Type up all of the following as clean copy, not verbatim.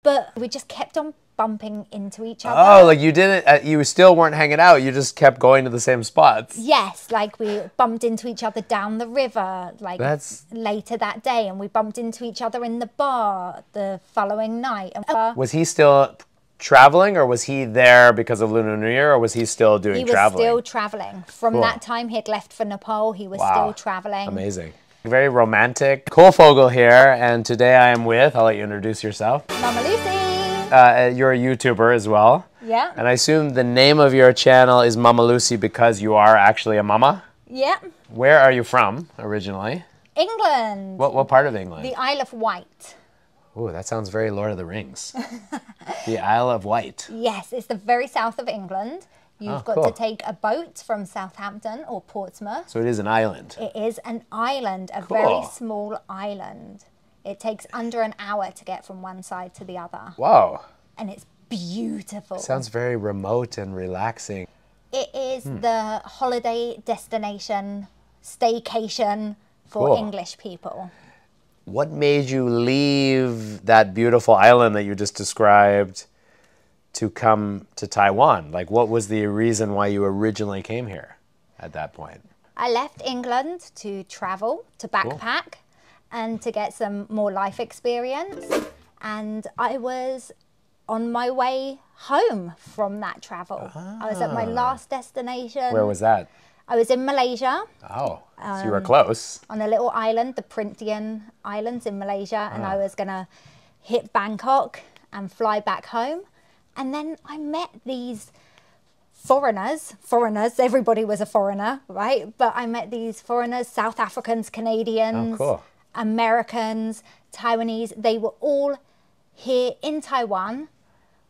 but we just kept on bumping into each other. Oh, like you didn't, you still weren't hanging out. You just kept going to the same spots. Yes, like we bumped into each other down the river, like later that day, and we bumped into each other in the bar the following night. Was he still traveling, or was he there because of Lunar New Year, or was he still doing traveling? He was still traveling. From that time, he had left for Nepal. He was still traveling. Amazing. Very romantic. Cole Fogle here, and today I am with, I'll let you introduce yourself. Mama Lucy. You're a YouTuber as well. Yeah. And I assume the name of your channel is Mama Lucy because you are actually a mama? Yeah. Where are you from originally? England. What part of England? The Isle of Wight. Oh, that sounds very Lord of the Rings. The Isle of Wight. Yes, it's the very south of England. You've got to take a boat from Southampton or Portsmouth. So it is an island. It is an island, a very small island. It takes under an hour to get from one side to the other. Wow. And it's beautiful. Sounds very remote and relaxing. It is the holiday destination, staycation for English people. What made you leave that beautiful island that you just described to come to Taiwan? Like, what was the reason why you originally came here at that point? I left England to travel, to backpack, and to get some more life experience. And I was on my way home from that travel. I was at my last destination. Where was that? I was in Malaysia. Oh, so you were close. On a little island, the Printian Islands in Malaysia. And I was going to hit Bangkok and fly back home. And then I met these foreigners, everybody was a foreigner, right? But I met these foreigners, South Africans, Canadians, Americans, Taiwanese. They were all here in Taiwan,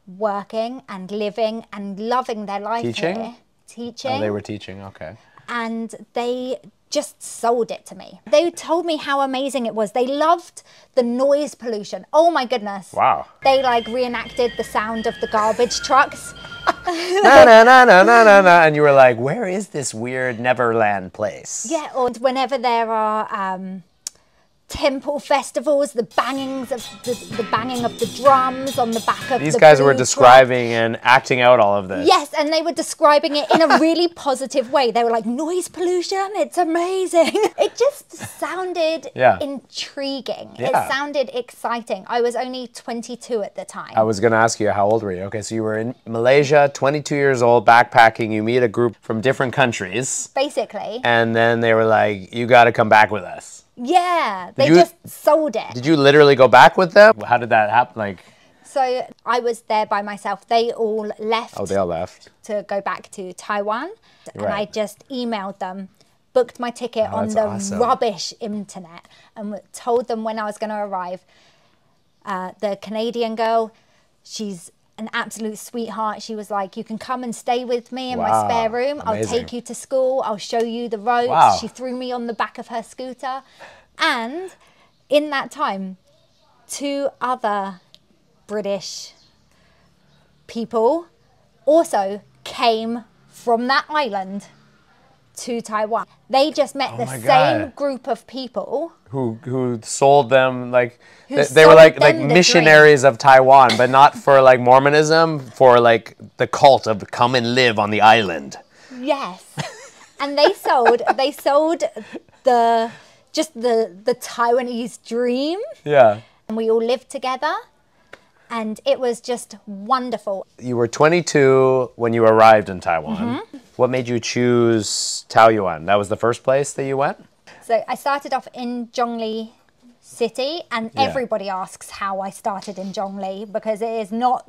working and living and loving their life here. Teaching. Oh, they were teaching, okay. And they just sold it to me. They told me how amazing it was. They loved the noise pollution. Oh my goodness. Wow. They like reenacted the sound of the garbage trucks. Na, na, na, na, na, na, na. And you were like, where is this weird Neverland place? Yeah, or whenever there are temple festivals, the bangings of the banging of the drums on the back of these guys were describing and acting out all of this. Yes, and they were describing it in a really positive way. They were like, noise pollution, it's amazing. It just sounded intriguing. It sounded exciting. I was only 22 at the time. I was going to ask you, how old were you? Okay, so you were in Malaysia, 22 years old, backpacking. You meet a group from different countries. Basically. And then they were like, you got to come back with us. Yeah, they just sold it. Did you literally go back with them? How did that happen? Like, so I was there by myself. They all left. Oh, they all left. To go back to Taiwan. And I just emailed them, booked my ticket on the rubbish internet, and told them when I was going to arrive. The Canadian girl, she's an absolute sweetheart. She was like, you can come and stay with me in my spare room. I'll take you to school. I'll show you the ropes. She threw me on the back of her scooter. And in that time, 2 other British people also came from that island to Taiwan. They just met the same group of people who sold them, like they were like missionaries of Taiwan, but not for like Mormonism, for like the cult of come and live on the island. Yes. And they sold the Taiwanese dream. Yeah. And we all lived together. And it was just wonderful. You were 22 when you arrived in Taiwan. What made you choose Taoyuan? That was the first place that you went? So I started off in Zhongli City, and everybody asks how I started in Zhongli because it is not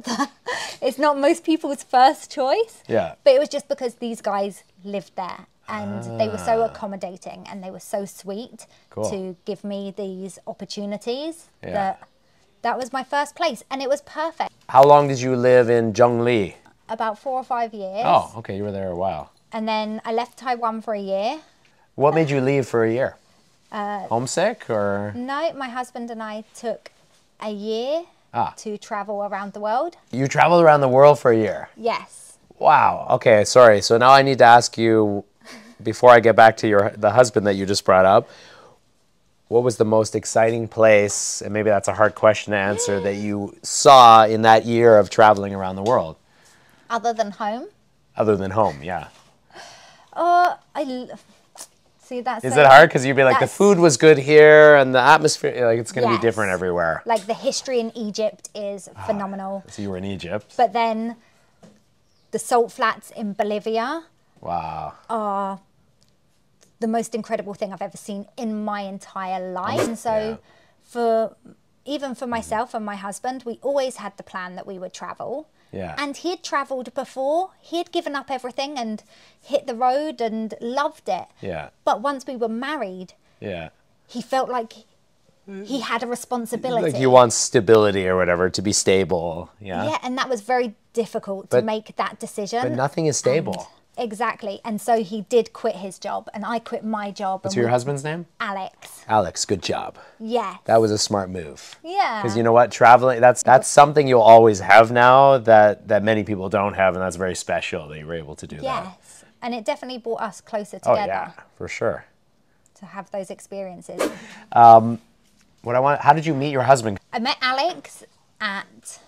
it's not most people's first choice. Yeah. But it was just because these guys lived there, and they were so accommodating and they were so sweet to give me these opportunities that was my first place, and it was perfect. How long did you live in Zhongli? About 4 or 5 years. Oh, okay, you were there a while. And then I left Taiwan for a year. What made you leave for a year? Homesick or? No, my husband and I took a year to travel around the world. You traveled around the world for a year? Yes. Wow, okay, sorry. So now I need to ask you, before I get back to the husband that you just brought up, what was the most exciting place, and maybe that's a hard question to answer, that you saw in that year of traveling around the world? Other than home? Other than home, yeah. See, that's Is it hard? Because you'd be like, the food was good here, and the atmosphere, like, it's going to be different everywhere. Like, the history in Egypt is phenomenal. So you were in Egypt. But then the salt flats in Bolivia are the most incredible thing I've ever seen in my entire life. And so even for myself and my husband, we always had the plan that we would travel. Yeah. And he'd traveled before. He had given up everything and hit the road and loved it. Yeah. But once we were married, he felt like he had a responsibility. Like you want stability or whatever, to be stable. Yeah. Yeah, and that was very difficult to make that decision. But nothing is stable. Exactly. And so he did quit his job and I quit my job. What's your husband's name? Alex. Alex, good job. Yes. That was a smart move. Yeah. Because you know what? Traveling, that's something you'll always have now that many people don't have, and that's very special that you were able to do that. Yes. And it definitely brought us closer together. Oh, yeah, for sure. To have those experiences. How did you meet your husband? I met Alex at,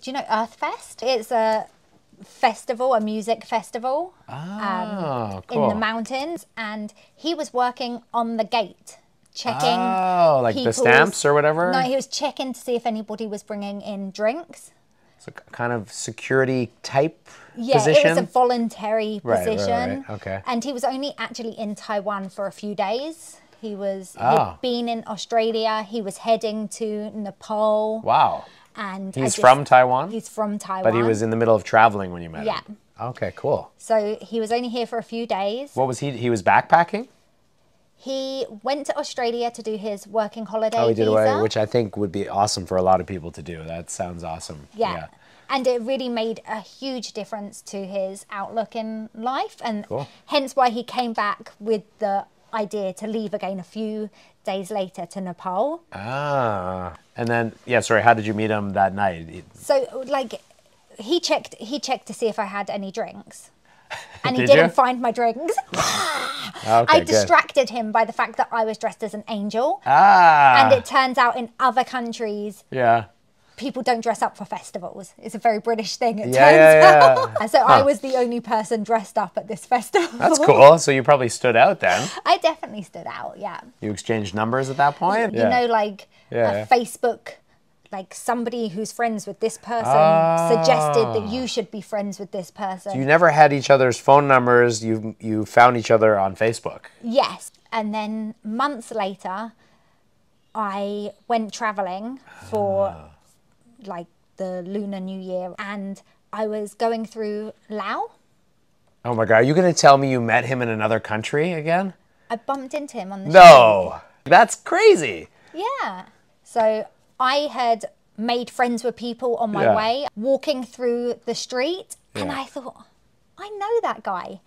do you know Earthfest? It's a festival, a music festival cool. in the mountains, and he was working on the gate, checking like the stamps or whatever? No, he was checking to see if anybody was bringing in drinks. So kind of security type Yeah, position? it was a voluntary position. Right. Okay. And he was only actually in Taiwan for a few days. He'd been in Australia, he was heading to Nepal. Wow. And he's from Taiwan? He's from Taiwan. But he was in the middle of traveling when you met him? Okay, cool. So he was only here for a few days. What was he? He was backpacking? He went to Australia to do his working holiday he did visa. Which I think would be awesome for a lot of people to do. That sounds awesome. Yeah. And it really made a huge difference to his outlook in life. And hence why he came back with the idea to leave again a few days later to Nepal. And then, how did you meet him that night? So, like, he checked to see if I had any drinks. And he Did didn't you? find my drinks. I distracted him by the fact that I was dressed as an angel. And it turns out in other countries, people don't dress up for festivals. It's a very British thing, it turns out. And so I was the only person dressed up at this festival. That's cool. So you probably stood out then. I definitely stood out, yeah. You exchanged numbers at that point? You know, like a Facebook, like somebody who's friends with this person suggested that you should be friends with this person. So you never had each other's phone numbers. You found each other on Facebook. Yes. And then months later, I went traveling for like the Lunar New Year, and I was going through Laos. Oh my God, are you going to tell me you met him in another country again? I bumped into him on the street. No, that's crazy. Yeah. So I had made friends with people on my way, walking through the street, and I thought, I know that guy.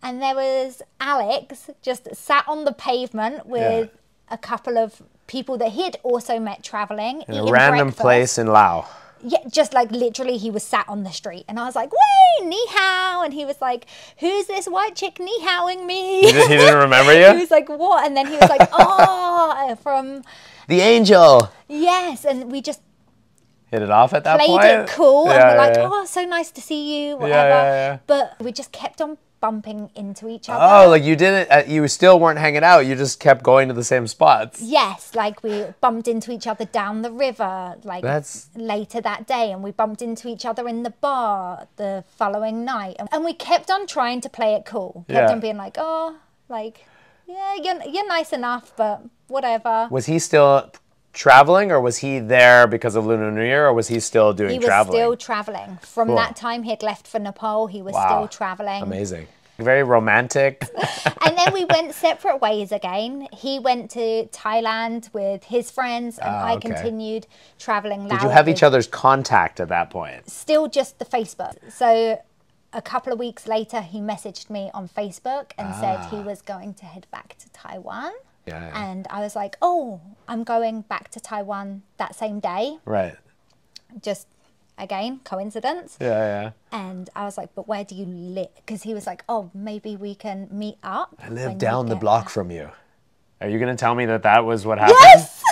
And there was Alex just sat on the pavement with a couple of people that he had also met traveling. In a random place in Laos. Yeah, just like literally he was sat on the street. And I was like, "Wait, ni hao." And he was like, "Who's this white chick ni haoing me?" He didn't remember you? He was like, "What?" And then he was like, "Oh, from..." The angel. Yes, and we just hit it off at that point? Played it cool. And we're like, "Oh, so nice to see you," whatever. But we just kept on bumping into each other. Oh, like you didn't, you still weren't hanging out. You just kept going to the same spots. Yes, like we bumped into each other down the river, like later that day, and we bumped into each other in the bar the following night. And we kept on trying to play it cool. Kept on being like, "Oh, like, yeah, you're nice enough, but whatever." Was he still traveling, or was he there because of Lunar New Year, or was he still doing traveling? He was still traveling. From that time, he had left for Nepal. He was still traveling. Amazing. Very romantic. And then we went separate ways again. He went to Thailand with his friends, and I continued traveling. Did you have each other's contact at that point? Still just the Facebook. So a couple of weeks later, he messaged me on Facebook and said he was going to head back to Taiwan. And I was like, "Oh, I'm going back to Taiwan that same day." Right. Just, again, coincidence. And I was like, "But where do you live?" Because he was like, "Oh, maybe we can meet up." I live down the block from you. Are you going to tell me that that was what happened? Yes!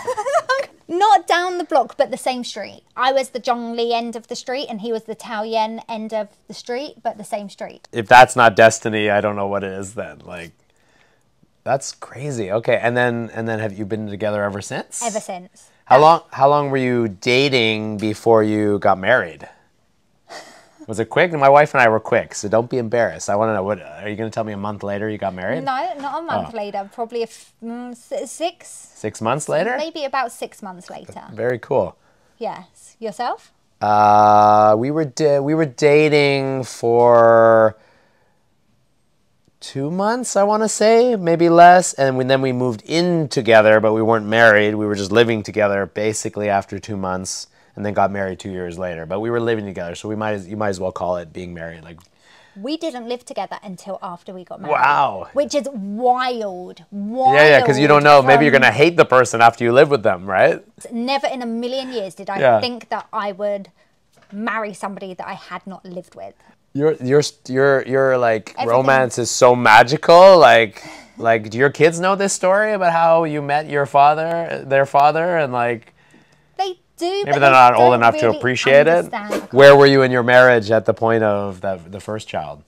Not down the block, but the same street. I was the Zhongli end of the street, and he was the Taoyuan end of the street, but the same street. If that's not destiny, I don't know what it is then. Like, that's crazy. Okay, and then have you been together ever since? Ever since. How long were you dating before you got married? Was it quick? My wife and I were quick, so don't be embarrassed. I want to know, what are you going to tell me a month later you got married? No, not a month later. Probably 6. 6 months later? Maybe about 6 months later. Very cool. Yes. Yourself? We were dating for 2 months, I want to say, maybe less, and then we moved in together, but we weren't married. We were just living together basically after 2 months, and then got married 2 years later. But we were living together, so you might as well call it being married. Like, we didn't live together until after we got married. Wow. Which is wild. Yeah, because you don't know. Maybe you're going to hate the person after you live with them, right? Never in a million years did I think that I would marry somebody that I had not lived with. Your like Everything. Romance is so magical. Like do your kids know this story about how you met their father, and like They do. maybe they're not old enough to appreciate it. Where were you in your marriage at the point of the first child?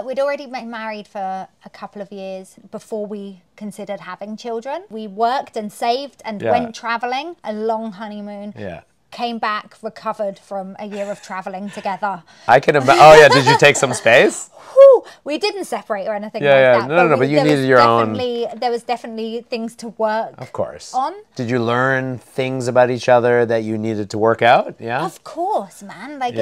We'd already been married for a couple of years before we considered having children. We worked and saved and went traveling, a long honeymoon. Yeah. Came back, recovered from a year of traveling together. I can imagine. Oh yeah, did you take some space? Whew, we didn't separate or anything like that. No, but you needed your own. There was definitely things to work. Of course. On. Did you learn things about each other that you needed to work out? Yeah. Of course, man. Like,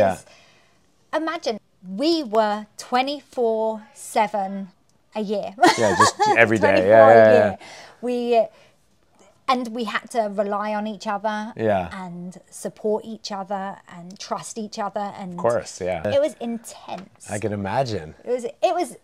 imagine we were 24/7 a year. Yeah, just every day. 24 a year. We had to rely on each other and support each other and trust each other. And of course, it was intense. I can imagine. It was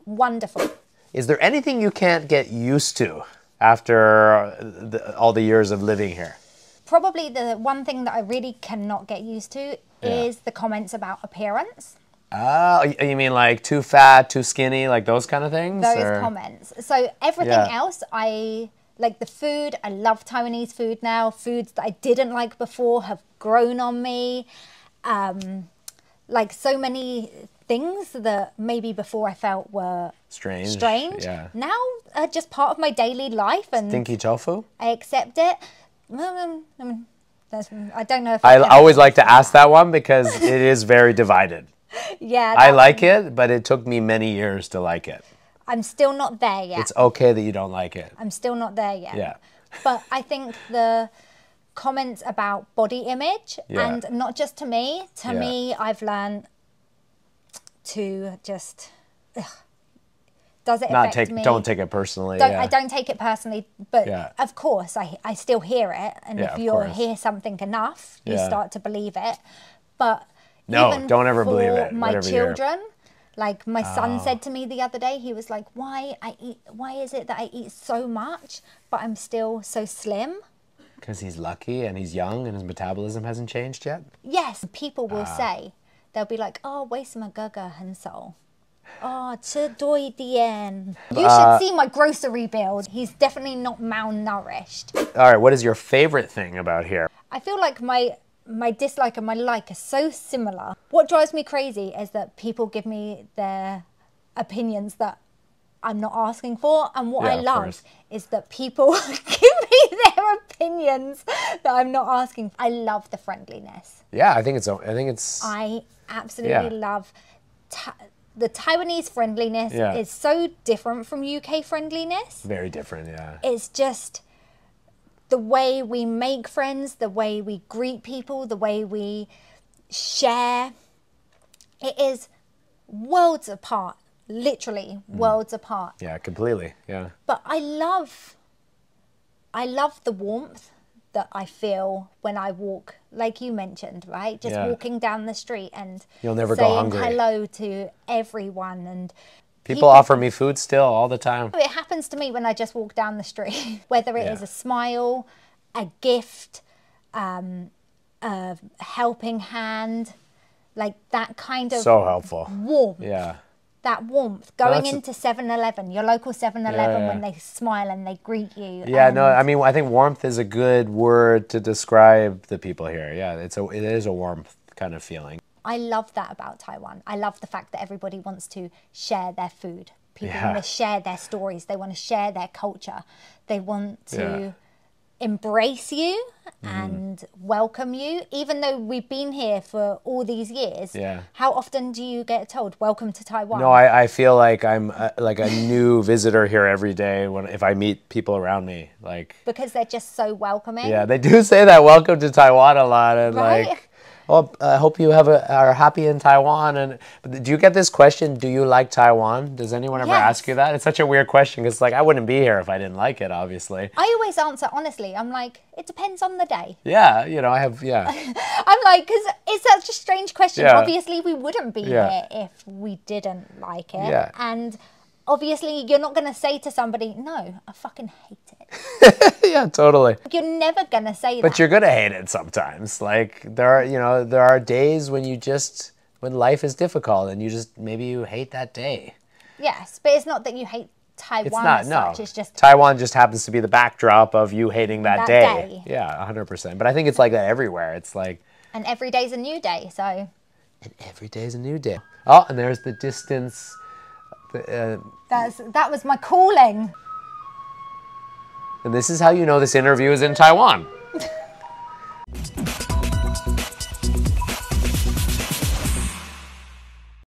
wonderful. Is there anything you can't get used to after all the years of living here? Probably the one thing that I really cannot get used to is the comments about appearance. Oh, you mean like too fat, too skinny, like those kind of things? Those comments. So everything else, like the food, I love Taiwanese food now. Foods that I didn't like before have grown on me. Like so many things that maybe before I felt were strange. Yeah. Now are just part of my daily life. And stinky tofu? I accept it. I don't know if I always like to ask that one because it is very divided. Yeah. I like it, but it took me many years to like it. I'm still not there yet. It's okay that you don't like it. I'm still not there yet. Yeah. But I think the comments about body image, and not just to me, I've learned to just, does it affect me? Don't take it personally. I don't take it personally, but of course I still hear it. And if you hear something enough, you start to believe it. But no, don't ever believe it. My children, like my son said to me the other day, he was like, why is it that I eat so much, but I'm still so slim? Because he's lucky and he's young and his metabolism hasn't changed yet? Yes, people will say, they'll be like, oh, 为什么哥哥很瘦? Oh, 吃多一点. You should see my grocery bill. He's definitely not malnourished. All right, what is your favorite thing about here? I feel like my dislike and my like are so similar. What drives me crazy is that people give me their opinions that I'm not asking for, and what I love is that people give me their opinions that I'm not asking for. I love the friendliness. Yeah, I absolutely love the Taiwanese friendliness is so different from UK friendliness. Very different, yeah. It's just the way we make friends, the way we greet people, the way we share. It is worlds apart, literally worlds apart. Yeah, completely, yeah. But I love the warmth that I feel when I walk, like you mentioned, right? Just walking down the street and you'll never go hungry. Saying hello to everyone. And people offer me food still all the time. It happens to me when I just walk down the street, whether it is a smile, a gift, a helping hand, like that kind of so helpful warmth. Yeah. that warmth, going into 7-Eleven, your local 7-Eleven, when they smile and they greet you. Yeah, no, I mean, I think warmth is a good word to describe the people here. Yeah, it is a warmth kind of feeling. I love that about Taiwan. I love the fact that everybody wants to share their food. People want to share their stories. They want to share their culture. They want to embrace you and welcome you. Even though we've been here for all these years, how often do you get told, welcome to Taiwan? No, I feel like I'm like a new visitor here every day if I meet people around me. Because they're just so welcoming. Yeah, they do say that, welcome to Taiwan a lot. And right? Oh, I hope you are happy in Taiwan. And do you get this question, do you like Taiwan? Does anyone ever ask you that? It's such a weird question because I wouldn't be here if I didn't like it, obviously. I always answer honestly. I'm like, it depends on the day. Yeah, I have, I'm like, because it's such a strange question. Obviously, we wouldn't be here if we didn't like it. Yeah. And obviously, you're not going to say to somebody, no, I fucking hate it. Yeah, totally. You're never going to say that. But you're going to hate it sometimes. There are days when when life is difficult and maybe you hate that day. Yes, but it's not that you hate Taiwan as such. It's just Taiwan just happens to be the backdrop of you hating that day. Yeah, 100%. But I think it's like that everywhere. It's like... And every day's a new day, so... And every day's a new day. Oh, and there's the distance... that was my calling. And this is how you know this interview is in Taiwan.